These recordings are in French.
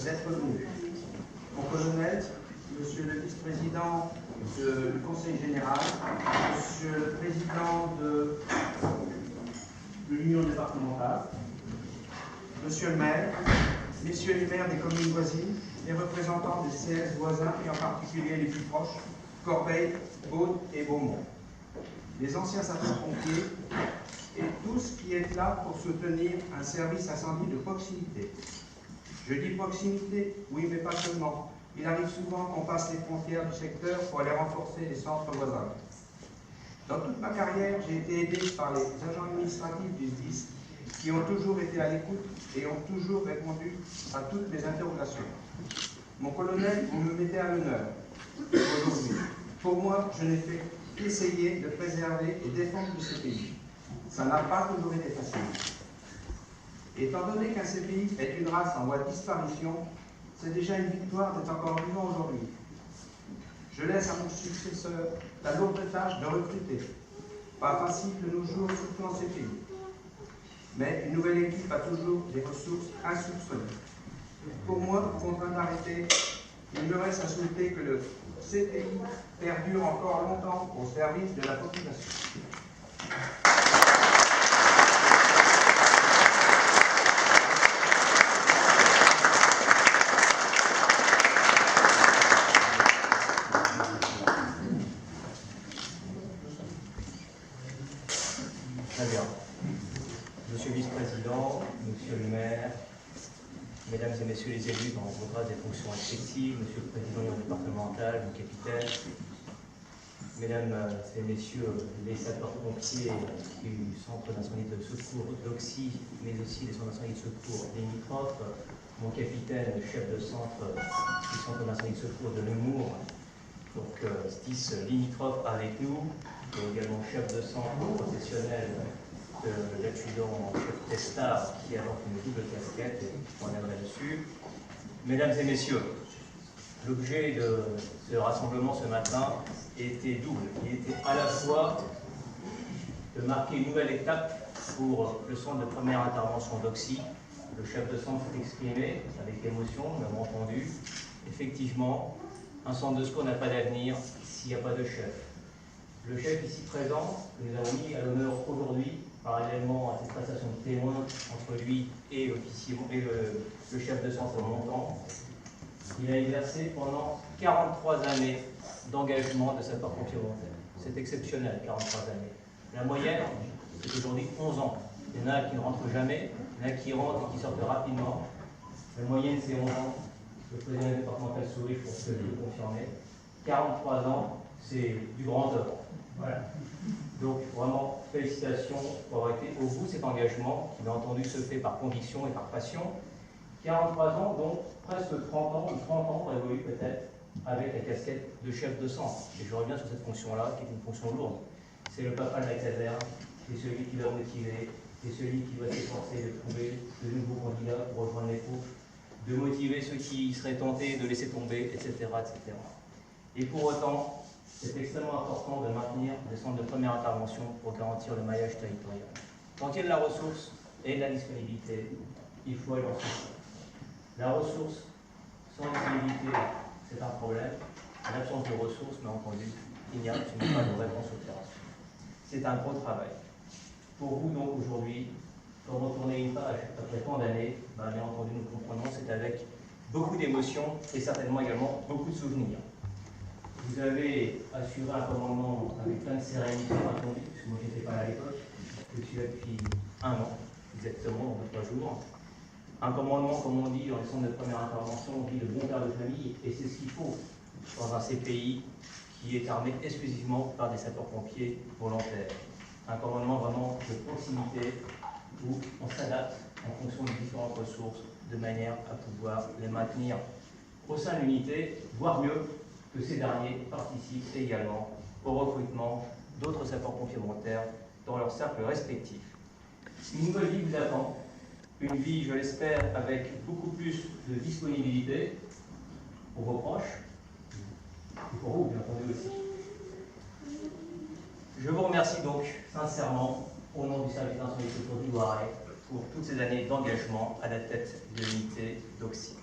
d'être venu. Mon colonel, monsieur le vice-président du Conseil général, monsieur le président de l'Union départementale, monsieur le maire, messieurs les maires des communes voisines, les représentants des CS voisins et en particulier les plus proches, Corbeil, Aude et Beaumont, les anciens sapeurs-pompiers et tous qui êtes là pour soutenir un service incendie de proximité. Je dis proximité, oui, mais pas seulement. Il arrive souvent qu'on passe les frontières du secteur pour aller renforcer les centres voisins. Dans toute ma carrière, j'ai été aidé par les agents administratifs du SDIS qui ont toujours été à l'écoute et ont toujours répondu à toutes mes interrogations. Mon colonel, vous me mettez à l'honneur aujourd'hui. Pour moi, je n'ai fait qu'essayer de préserver et défendre ce pays. Ça n'a pas toujours été facile. Étant donné qu'un CPI est une race en voie de disparition, c'est déjà une victoire d'être encore vivant aujourd'hui. Je laisse à mon successeur la lourde tâche de recruter. Pas facile de nos jours, surtout en CPI. Mais une nouvelle équipe a toujours des ressources insoupçonnées. Pour moi, contraint d'arrêter, il me reste à souhaiter que le CPI perdure encore longtemps au service de la population. Très bien. Monsieur le vice-président, monsieur le maire, mesdames et messieurs les élus dans vos grades et fonctions respectives, monsieur le président de l'union départementale, mon capitaine, mesdames et messieurs les sapeurs-pompiers du centre d'incendie de secours d'Auxy, mais aussi les centres d'incendie de secours limitrophes, mon capitaine, chef de centre du centre d'incendie de secours de Nemours, donc SDIS limitrophe avec nous, et également chef de centre professionnel de l'adjudant chef Testard qui a donc une double casquette, et je reviendrai dessus. Mesdames et messieurs, l'objet de ce rassemblement ce matin était double. Il était à la fois de marquer une nouvelle étape pour le centre de première intervention d'Auxy. Le chef de centre s'est exprimé avec émotion, nous l'avons entendu. Effectivement, un centre de secours n'a pas d'avenir s'il n'y a pas de chef. Le chef ici présent, que nous avons mis à l'honneur aujourd'hui, parallèlement à cette passation de témoins entre lui et l'officier et le chef de centre montant, il a exercé pendant 43 années d'engagement de sapeur-pompier volontaire. C'est exceptionnel, 43 années. La moyenne, c'est aujourd'hui 11 ans. Il y en a qui ne rentrent jamais, il y en a qui rentrent et qui sortent rapidement. La moyenne, c'est 11 ans. Le président départemental sourit, je pense que je le confirmer. 43 ans, c'est du grand œuvre. Voilà. Donc vraiment, félicitations pour avoir été au bout de cet engagement qui, bien entendu, se fait par conviction et par passion. 43 ans, donc presque 30 ans, ou 30 ans révolus peut-être, avec la casquette de chef de centre. Et je reviens sur cette fonction-là, qui est une fonction lourde. C'est le papa de la caserne, c'est celui qui doit motiver, c'est celui qui doit s'efforcer de trouver de nouveaux candidats pour rejoindre les troupes, de motiver ceux qui seraient tentés de laisser tomber, etc. etc. Et pour autant, c'est extrêmement important de maintenir des centres de première intervention pour garantir le maillage territorial. Quand il y a de la ressource, et la disponibilité, il faut aller en ce sens. La ressource sans disponibilité, c'est un problème. L'absence de ressources, mais entendu, il n'y a absolument pas de réponse opérationnelle. C'est un gros travail. Pour vous, donc, aujourd'hui, quand vous tournez une page après tant d'années, bien entendu, nous comprenons, c'est avec beaucoup d'émotions et certainement également beaucoup de souvenirs. Vous avez assuré un commandement avec plein de sérénité, entendu, parce que moi, je n'étais pas là à l'époque, je suis là depuis 1 an, exactement, dans 3 jours. Un commandement, comme on dit dans les centres de première intervention, on dit le bon père de famille, et c'est ce qu'il faut dans un CPI qui est armé exclusivement par des sapeurs-pompiers volontaires. Un commandement vraiment de proximité où on s'adapte en fonction des différentes ressources de manière à pouvoir les maintenir au sein de l'unité, voire mieux que ces derniers participent également au recrutement d'autres sapeurs-pompiers volontaires dans leur cercle respectif. Une nouvelle vie vous attend, une vie, je l'espère, avec beaucoup plus de disponibilité pour vos proches, et pour vous, bien entendu aussi. Je vous remercie donc sincèrement, au nom du service d'incendie et secours du Loiret, pour toutes ces années d'engagement à la tête de l'unité d'Auxy.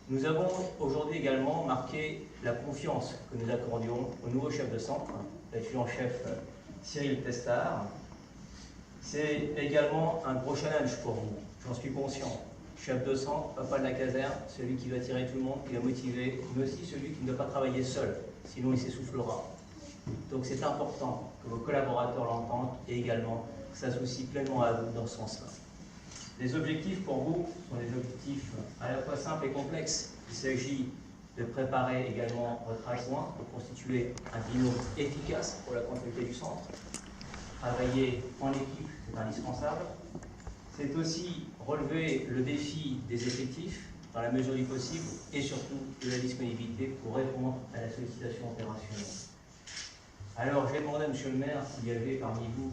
Nous avons aujourd'hui également marqué la confiance que nous accordions au nouveau chef de centre, l'adjudant-chef Cyril Testard. C'est également un gros challenge pour vous, j'en suis conscient. Chef de centre, papa de la caserne, celui qui doit tirer tout le monde, qui doit motiver, mais aussi celui qui ne doit pas travailler seul, sinon il s'essoufflera. Donc c'est important que vos collaborateurs l'entendent et également s'associent pleinement à vous dans ce sens-là. Les objectifs pour vous sont des objectifs à la fois simples et complexes. Il s'agit de préparer également votre adjoint pour constituer un binôme efficace pour la continuité du centre. Travailler en équipe, c'est indispensable. C'est aussi relever le défi des effectifs dans la mesure du possible et surtout de la disponibilité pour répondre à la sollicitation opérationnelle. Alors, j'ai demandé à M. le maire s'il y avait parmi vous,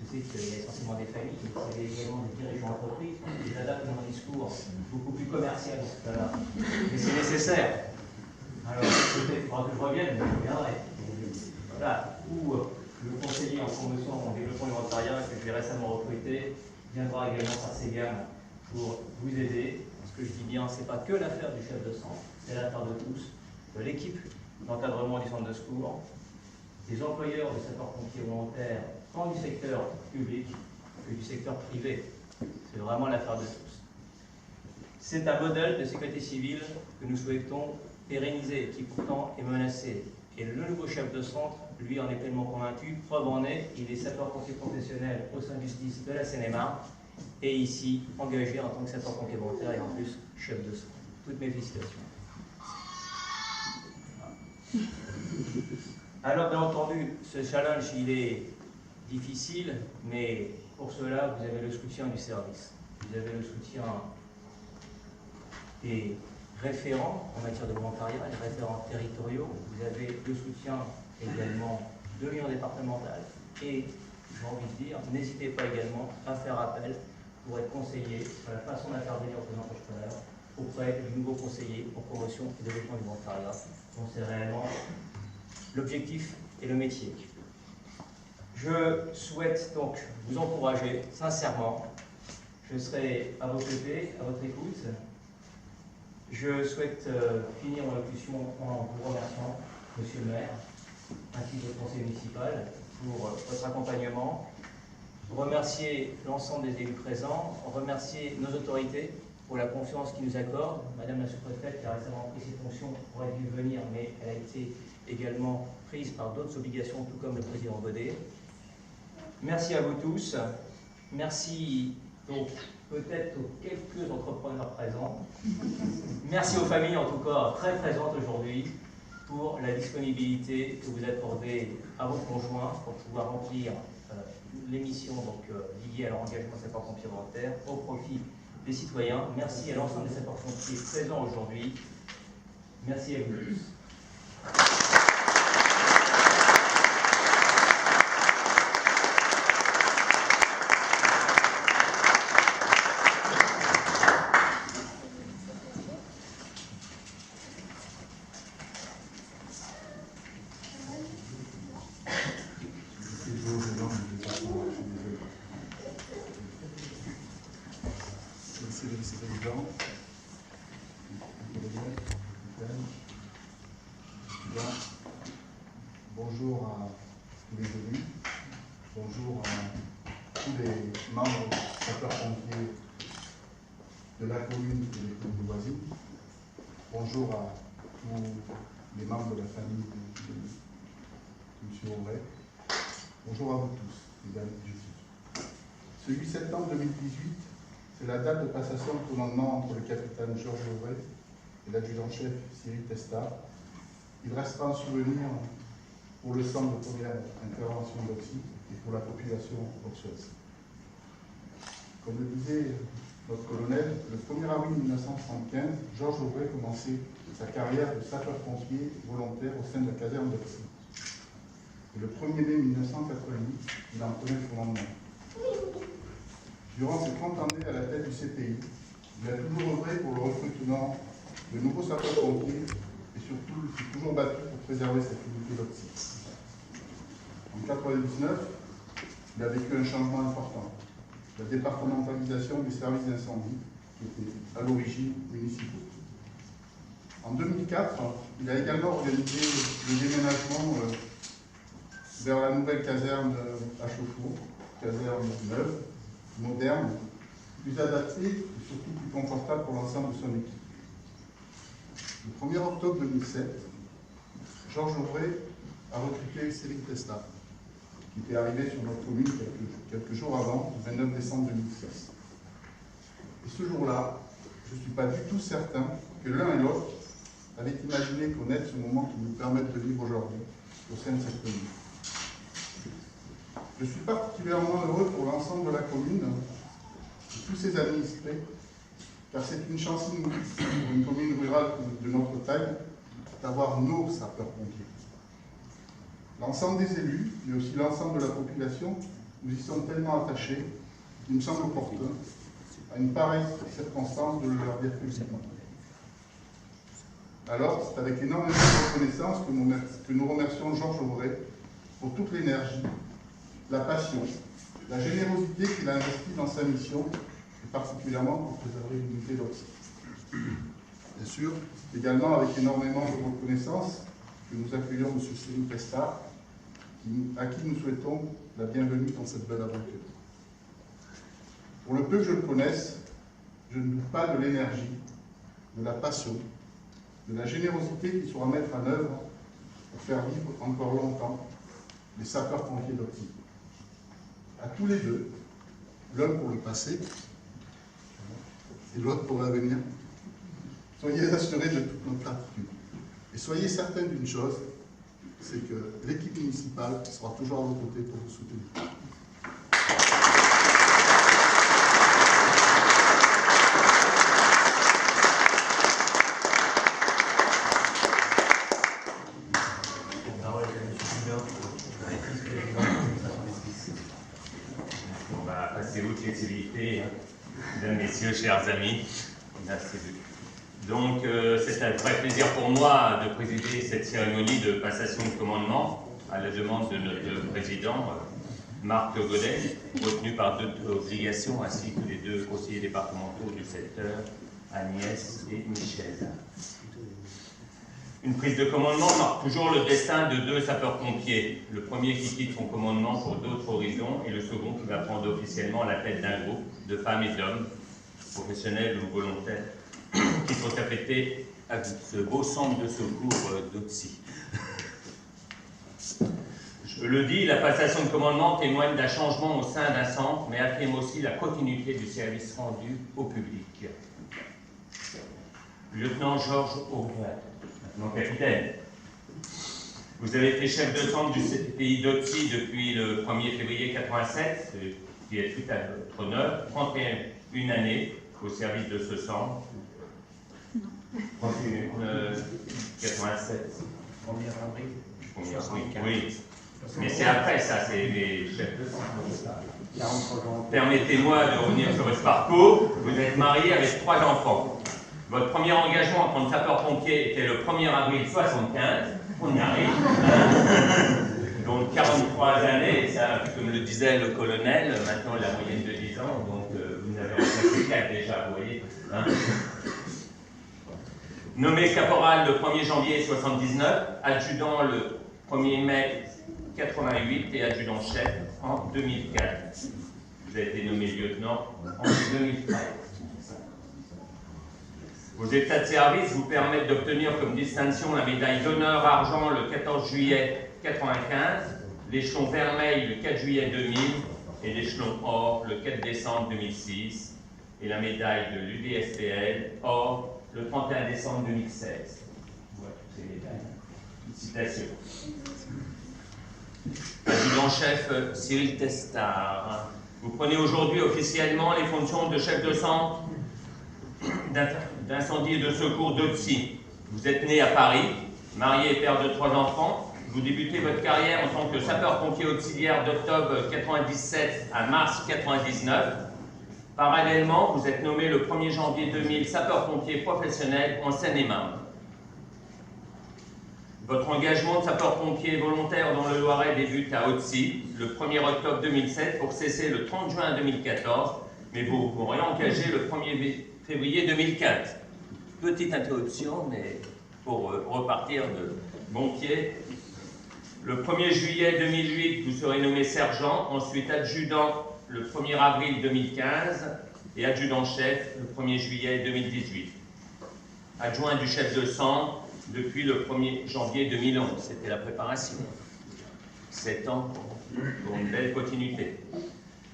je sais qu'il y a essentiellement des familles, mais s'il y avait également des dirigeants d'entreprise, j'adapte mon discours beaucoup plus commercial dans ce cas-là. Mais c'est nécessaire. Alors, peut-être qu'il faudra que je revienne, mais je reviendrai. Voilà, où le conseiller en promotion en développement du volontariat que j'ai récemment recruté viendra également par ses gammes pour vous aider. Ce que je dis bien, ce n'est pas que l'affaire du chef de centre, c'est l'affaire de tous, de l'équipe d'encadrement du centre de secours, des employeurs de sapeurs-pompiers volontaires, tant du secteur public que du secteur privé. C'est vraiment l'affaire de tous. C'est un modèle de sécurité civile que nous souhaitons pérenniser, qui pourtant est menacé. Et le nouveau chef de centre, lui, en est pleinement convaincu. Preuve en est, il est sapeur-pompier professionnel au sein du SDIS de la Seine-et-Marne, et ici, engagé en tant que sapeur-pompier volontaire et en plus chef de centre. Toutes mes félicitations. Alors, bien entendu, ce challenge, il est difficile, mais pour cela, vous avez le soutien du service. Vous avez le soutien des référents en matière de volontariat, les référents territoriaux. Vous avez le soutien également de l'union départementale. Et, j'ai envie de dire, n'hésitez pas également à faire appel pour être conseillé sur la façon d'intervenir auprès d'entrepreneurs, auprès du nouveau conseiller en promotion et développement du volontariat. Donc, c'est réellement l'objectif et le métier. Je souhaite donc vous encourager sincèrement. Je serai à vos côtés, à votre écoute. Je souhaite finir mon allocution en vous remerciant, Monsieur le maire, ainsi que votre conseil municipal, pour votre accompagnement. Remercier l'ensemble des élus présents, remercier nos autorités pour la confiance qu'ils nous accordent. Madame la sous-préfète qui a récemment pris ses fonctions aurait dû venir, mais elle a été également prise par d'autres obligations, tout comme le président Baudet. Merci à vous tous. Merci donc peut-être aux quelques entrepreneurs présents. Merci aux familles en tout cas très présentes aujourd'hui pour la disponibilité que vous accordez à vos conjoints pour pouvoir remplir les missions liées à leur engagement de sapeurs-pompiers volontaires au profit des citoyens. Merci à l'ensemble des sapeurs-pompiers présents aujourd'hui. Merci à vous tous. Merci le vice-président. Bonjour à tous les élus. Bonjour à tous les membres sapeurs-pompiers de la commune et des communes voisines. Bonjour à tous les membres de la famille de M. Aubray. Bonjour à vous tous, mesdames et messieurs. Ce 8 septembre 2018, c'est la date de passation de commandement entre le capitaine Georges Aubray et l'adjudant-chef Cyril Testa. Il restera un souvenir pour le centre de première intervention d'Auxy et pour la population auxoise. Comme le disait notre colonel, le 1er avril 1975, Georges Aubray commençait sa carrière de sapeur-pompier volontaire au sein de la caserne d'Auxy. Et le 1er mai 1988, il en prenait le commandement. Durant ses 30 années à la tête du CPI, il a toujours œuvré pour le recrutement de nouveaux sapeurs-pompiers et surtout, il s'est toujours battu pour préserver cette unité d'Auxy. En 1999, il a vécu un changement important, la départementalisation des services d'incendie qui étaient à l'origine municipaux. En 2004, il a également organisé le déménagement vers la nouvelle caserne à Chauffour, caserne neuve, moderne, plus adaptée et surtout plus confortable pour l'ensemble de son équipe. Le 1er octobre 2007, Georges Aubray a recruté Cyril Testa, qui était arrivé sur notre commune quelques jours avant, le 29 décembre 2006. Et ce jour-là, je ne suis pas du tout certain que l'un et l'autre avaient imaginé connaître ce moment qui nous permet de vivre aujourd'hui au sein de cette commune. Je suis particulièrement heureux pour l'ensemble de la commune et tous ses administrés, car c'est une chance inouïe pour une commune rurale de notre taille d'avoir nos sapeurs-pompiers. L'ensemble des élus, mais aussi l'ensemble de la population, nous y sommes tellement attachés qu'il me semble opportun, à une pareille circonstance, de leur dire publiquement. Alors, c'est avec énormément de reconnaissance que nous remercions Georges Aubray pour toute l'énergie, la passion, la générosité qu'il a investie dans sa mission, et particulièrement pour préserver l'unité d'Auxy. Bien sûr, également avec énormément de reconnaissance que nous accueillons M. Cyril Testa, à qui nous souhaitons la bienvenue dans cette belle aventure. Pour le peu que je le connaisse, je ne doute pas de l'énergie, de la passion, de la générosité qu'il saura mettre en œuvre pour faire vivre encore longtemps les sapeurs-pompiers d'Auxy. À tous les deux, l'un pour le passé et l'autre pour l'avenir, soyez assurés de toute notre attitude. Et soyez certains d'une chose, c'est que l'équipe municipale sera toujours à vos côtés pour vous soutenir. On va passer aux flexibilités, mesdames, messieurs, chers amis. Merci. Donc, c'est un vrai plaisir pour moi de présider cette cérémonie de passation de commandement à la demande de notre président, Marc Godet, retenu par d'autres obligations, ainsi que les deux conseillers départementaux du secteur, Agnès et Michel. Une prise de commandement marque toujours le destin de deux sapeurs-pompiers. Le premier qui quitte son commandement pour d'autres horizons et le second qui va prendre officiellement la tête d'un groupe de femmes et d'hommes, professionnels ou volontaires, qui sont affectés à ce beau centre de secours d'Auxy. Je le dis, la passation de commandement témoigne d'un changement au sein d'un centre, mais affirme aussi la continuité du service rendu au public. Lieutenant Georges Aubray, mon capitaine, vous avez été chef de centre du CPI d'Auxy depuis le 1er février 87, qui est tout à votre honneur, 31 années au service de ce centre. 87. 1er avril. Oui. Mais c'est après ça, c'est les chefs de centre. 43 ans. Permettez-moi de revenir sur votre parcours. Vous êtes marié avec 3 enfants. Votre premier engagement en tant que sapeur-pompier était le 1er avril 75. On y arrive. Donc 43 années, et ça, comme le disait le colonel, maintenant la moyenne de 10 ans, donc vous n'avez remplacé 4 déjà, vous voyez. Hein. Nommé caporal le 1er janvier 79, adjudant le 1er mai 88 et adjudant-chef en 2004. Vous avez été nommé lieutenant en 2013. Vos états de service vous permettent d'obtenir comme distinction la médaille d'honneur argent le 14 juillet 95, l'échelon vermeil le 4 juillet 2000 et l'échelon or le 4 décembre 2006 et la médaille de l'UDSPL or le 31 décembre 2016. Voilà toutes ces médailles. Félicitations. Adjudant-chef Cyril Testard, vous prenez aujourd'hui officiellement les fonctions de chef de centre d'incendie et de secours d'Auxy. Vous êtes né à Paris, marié et père de 3 enfants. Vous débutez votre carrière en tant que sapeur-pompier auxiliaire d'octobre 97 à mars 99. Parallèlement, vous êtes nommé le 1er janvier 2000 sapeur-pompier professionnel en Seine-et-Marne. Votre engagement de sapeur-pompier volontaire dans le Loiret débute à Auxy le 1er octobre 2007 pour cesser le 30 juin 2014, mais vous vous réengagez le 1er février 2004. Petite interruption, mais pour repartir de bon pied. Le 1er juillet 2008, vous serez nommé sergent, ensuite adjudant le 1er avril 2015 et adjudant-chef le 1er juillet 2018. Adjoint du chef de centre depuis le 1er janvier 2011. C'était la préparation. 7 ans pour une belle continuité.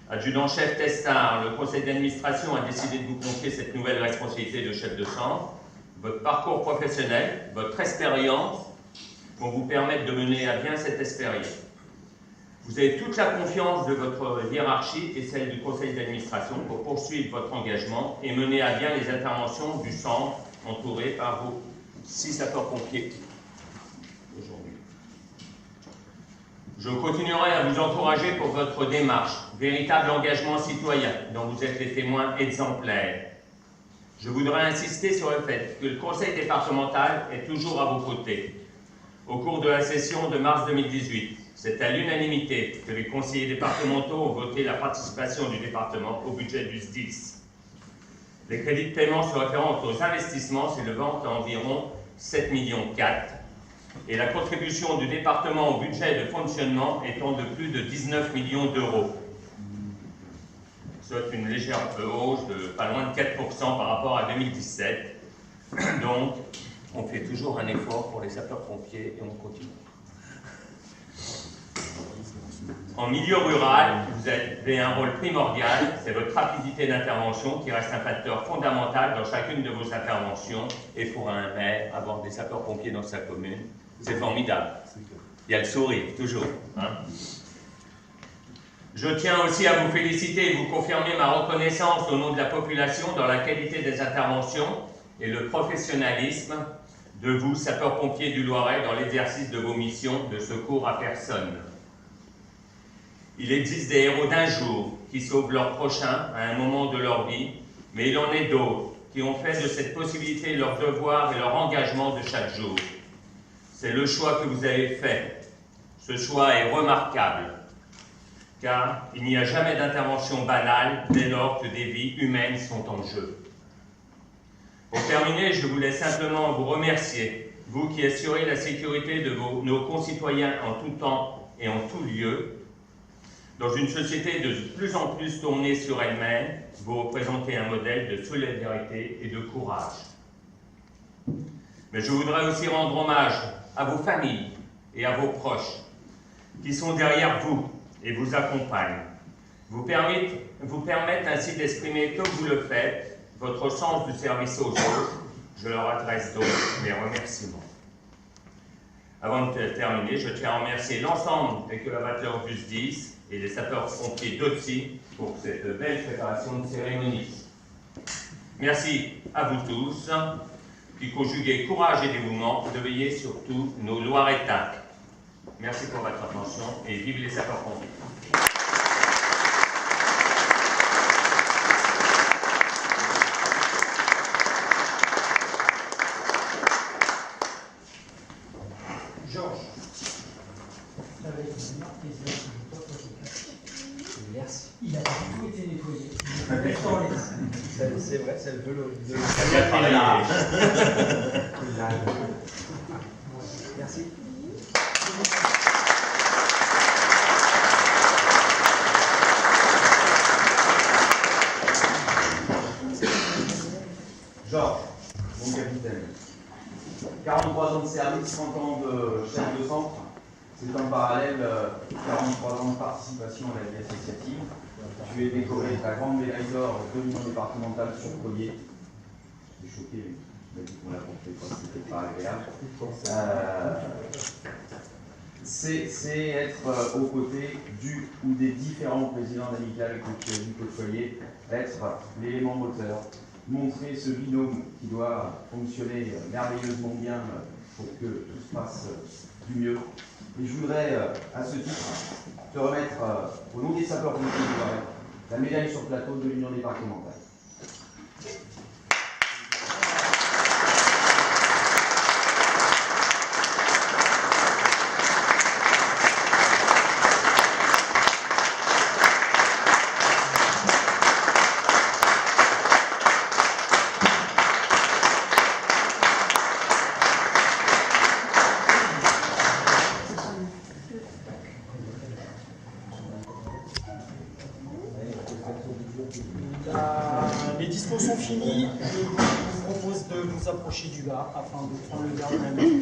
Adjudant-chef Testard, le conseil d'administration a décidé de vous confier cette nouvelle responsabilité de chef de centre. Votre parcours professionnel, votre expérience vont vous permettre de mener à bien cette expérience. Vous avez toute la confiance de votre hiérarchie et celle du conseil d'administration pour poursuivre votre engagement et mener à bien les interventions du centre entouré par vos 6 sapeurs-pompiers aujourd'hui. Je continuerai à vous encourager pour votre démarche, véritable engagement citoyen dont vous êtes les témoins exemplaires. Je voudrais insister sur le fait que le conseil départemental est toujours à vos côtés. Au cours de la session de mars 2018, c'est à l'unanimité que les conseillers départementaux ont voté la participation du département au budget du SDIS. Les crédits de paiement se référant aux investissements s'élevant à environ 7,4 millions et la contribution du département au budget de fonctionnement étant de plus de 19 millions d'euros, soit une légère hausse de pas loin de 4% par rapport à 2017. Donc, on fait toujours un effort pour les sapeurs-pompiers et on continue. En milieu rural, vous avez un rôle primordial, c'est votre rapidité d'intervention qui reste un facteur fondamental dans chacune de vos interventions. Et pour un maire, avoir des sapeurs-pompiers dans sa commune, c'est formidable. Il y a le sourire, toujours. Hein. Je tiens aussi à vous féliciter et vous confirmer ma reconnaissance au nom de la population dans la qualité des interventions et le professionnalisme de vous, sapeurs-pompiers du Loiret, dans l'exercice de vos missions de secours à personne. Il existe des héros d'un jour qui sauvent leurs prochains à un moment de leur vie, mais il en est d'autres qui ont fait de cette possibilité leur devoir et leur engagement de chaque jour. C'est le choix que vous avez fait. Ce choix est remarquable, car il n'y a jamais d'intervention banale dès lors que des vies humaines sont en jeu. Pour terminer, je voulais simplement vous remercier, vous qui assurez la sécurité de nos concitoyens en tout temps et en tout lieu. Dans une société de plus en plus tournée sur elle-même, vous représentez un modèle de solidarité et de courage. Mais je voudrais aussi rendre hommage à vos familles et à vos proches qui sont derrière vous et vous accompagnent. Vous permettent ainsi d'exprimer, comme vous le faites, votre sens du service aux autres. Je leur adresse donc mes remerciements. Avant de terminer, je tiens à remercier l'ensemble des collaborateurs du SDIS et les sapeurs-pompiers d'Auxy pour cette belle préparation de cérémonie. Merci à vous tous qui conjuguez courage et dévouement de veiller sur tous nos Loiretains. Merci pour votre attention et vive les sapeurs-pompiers. Georges, ça va être un immense plaisir que je porte votre casque. Merci. Il a pas du tout été nettoyé. Il est resté en laisse. c'est vrai, c'est le peu le. Ça a bien travaillé. Merci. Georges, mon capitaine. 43 ans de service, 30 ans de chef de centre. C'est en parallèle 43 ans de participation à la vie associative. Tu es décoré de la grande médaille d'or de l'Union départementale sur collier. Je suis choqué, mais on l'a compris, c'était pas agréable. C'est être aux côtés du ou des différents présidents d'amicales que tu as vu côtoyer, être l'élément moteur, montrer ce binôme qui doit fonctionner merveilleusement bien pour que tout se passe du mieux. Et je voudrais, à ce titre, te remettre, au nom des sapeurs-pompiers du Loiret, la médaille sur plateau de l'Union départementale. Les dispos sont finis. Je vous propose de vous approcher du bar afin de prendre le verre de la main.